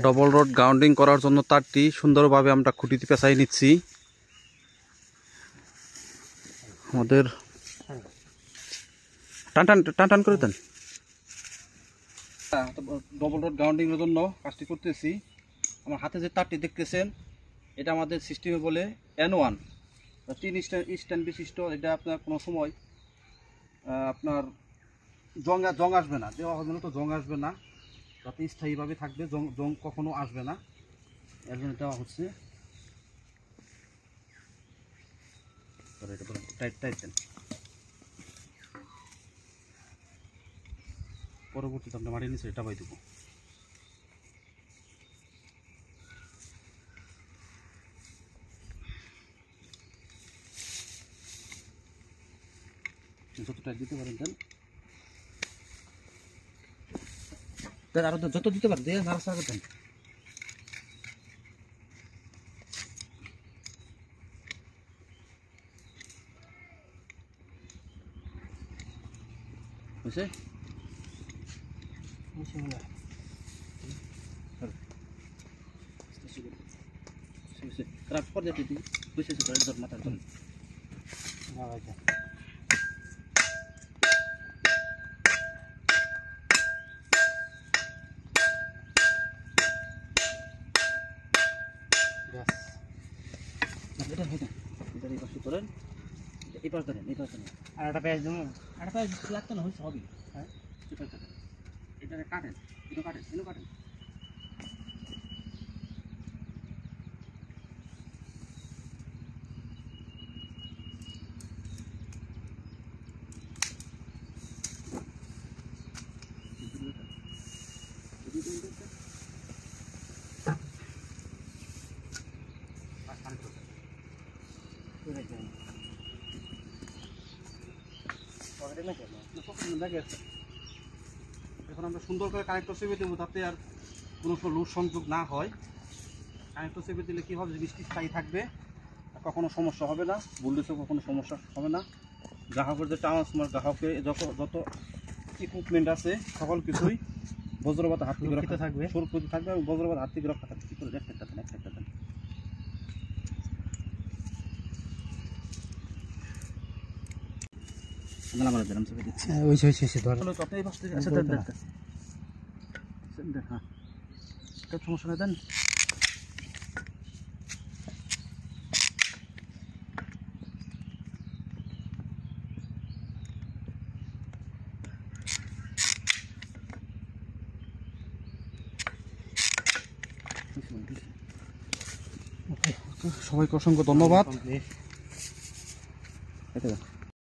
Double rod grounding করার জন্য তারটি সুন্দরভাবে আমরা খুঁটিতে পেঁচাই নিচ্ছি। আমাদের টান টান টান টান করে দেন। ডবল রড গ্রাউন্ডিং এর জন্য কাজটি করতেছি। আমার হাতে যে তারটি দেখতেছেন এটা আমাদের সিস্টেমে বলে N1 3 স্ট্যান্ড বিশিষ্ট। এটা আপনার কোনো সময় আপনার জং আসবে না, দেওয়া হবে না তো জং আসবে না, যাতে স্থায়ীভাবে থাকবে, জং কখনো আসবে না, এর জন্য দেওয়া হচ্ছে। টাইট টাইট দেন। পরবর্তীতে আমরা মাটির নিচে এটা বাই দেবো। যতটা দিতে পারেন দেন, আরো যত দিতে পারেন দিয়ে নাড়াচাড়া দেন। বুঝছে? পর্যায়ে দিদি বুঝেছে মাথার জন্য এটা হয় না। এটা এই পাশে করেন, এই পাশ ধরেন, এই পাশ ধরেন। আর একটা পেঁয়াজ দেবো, একটা পেঁয়াজ লাগতো না, হচ্ছে হবে। হ্যাঁ এই পাশ ধরেন, এটা কাটেন, এটা কাটেন, এগুলো কাটেন। এখন আমরা সুন্দর করে কানেক্টর চেপে দেবো, যাতে আর কোনো লুজ সংযোগ না হয়। কানেক্টর চেপে দিলে কী হবে, বৃষ্টি স্থায়ী থাকবে, কখনো সমস্যা হবে না, বললেছেও কখনো সমস্যা হবে না। গ্রাহকের যে ট্রান্সফরমার, গ্রাহকে যত ইকুইপমেন্ট আছে সকল কিছুই বজ্রপাত হাত থেকে রক্ষা থাকবে, সুরক্ষিত থাকবে এবং বজ্রপাত হাত থেকে রক্ষা থাকবে। কী করে একটা দেন, একটা দেন। আমার দেন, আমি চেপে দিচ্ছি। ওই এই পাশ থেকে আচ্ছা দেন দেন দেন। হ্যাঁ সমস্যা নেই, দেন। সবাইকে অসংখ্য ধন্যবাদ।